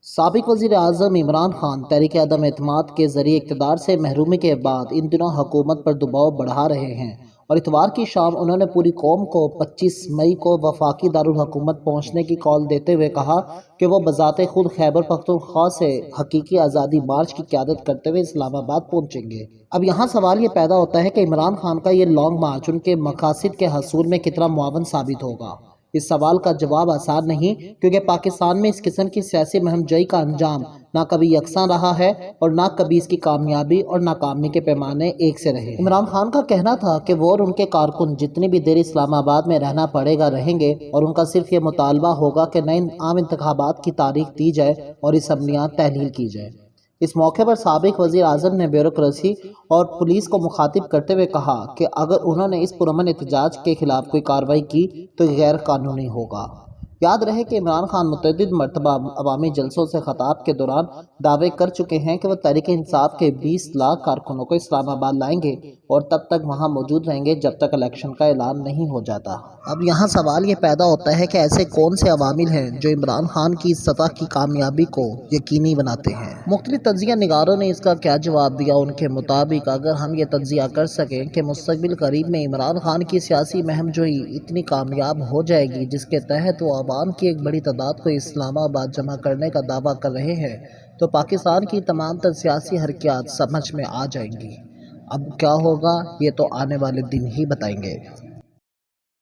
سابق وزیر اعظم عمران خان تحریک عدم اعتماد کے ذریعے اقتدار سے محرومی کے بعد ان دنوں حکومت پر دباؤ بڑھا رہے ہیں اور اتوار کی شام انہوں نے پوری قوم کو 25 مئی کو وفاقی دارالحکومت پہنچنے کی کال دیتے ہوئے کہا کہ وہ بذات خود خیبر پختونخوا سے حقیقی آزادی مارچ کی قیادت کرتے ہوئے اسلام آباد پہنچیں گے۔ اب یہاں سوال یہ پیدا ہوتا ہے کہ عمران خان کا یہ لانگ مارچ ان کے مقاصد کے حصول میں کتنا معاون ثابت ہوگا۔ اس سوال کا جواب آسان نہیں، کیونکہ پاکستان میں اس قسم کی سیاسی مہم جوئی کا انجام نہ کبھی یکساں رہا ہے اور نہ کبھی اس کی کامیابی اور ناکامی کے پیمانے ایک سے رہے۔ عمران خان کا کہنا تھا کہ وہ اور ان کے کارکن جتنی بھی دیر اسلام آباد میں رہنا پڑے گا رہیں گے، اور ان کا صرف یہ مطالبہ ہوگا کہ نئے عام انتخابات کی تاریخ دی جائے اور اسمبلیاں تحلیل کی جائیں۔ اس موقع پر سابق وزیر اعظم نے بیوروکریسی اور پولیس کو مخاطب کرتے ہوئے کہا کہ اگر انہوں نے اس پرامن احتجاج کے خلاف کوئی کارروائی کی تو یہ غیر قانونی ہوگا۔ یاد رہے کہ عمران خان متعدد مرتبہ عوامی جلسوں سے خطاب کے دوران دعوے کر چکے ہیں کہ وہ تحریک انصاف کے 20 لاکھ کارکنوں کو اسلام آباد لائیں گے اور تب تک وہاں موجود رہیں گے جب تک الیکشن کا اعلان نہیں ہو جاتا۔ اب یہاں سوال یہ پیدا ہوتا ہے کہ ایسے کون سے عوامل ہیں جو عمران خان کی اس سطح کی کامیابی کو یقینی بناتے ہیں؟ مختلف تجزیہ نگاروں نے اس کا کیا جواب دیا۔ ان کے مطابق اگر ہم یہ تجزیہ کر سکیں کہ مستقبل قریب میں عمران خان کی سیاسی مہم جوئی اتنی کامیاب ہو جائے گی جس کے تحت وہ عوام کی ایک بڑی تعداد کو اسلام آباد جمع کرنے کا دعویٰ کر رہے ہیں، تو پاکستان کی تمام تر سیاسی حرکیات سمجھ میں آ جائیں گی۔ اب کیا ہوگا یہ تو آنے والے دن ہی بتائیں گے۔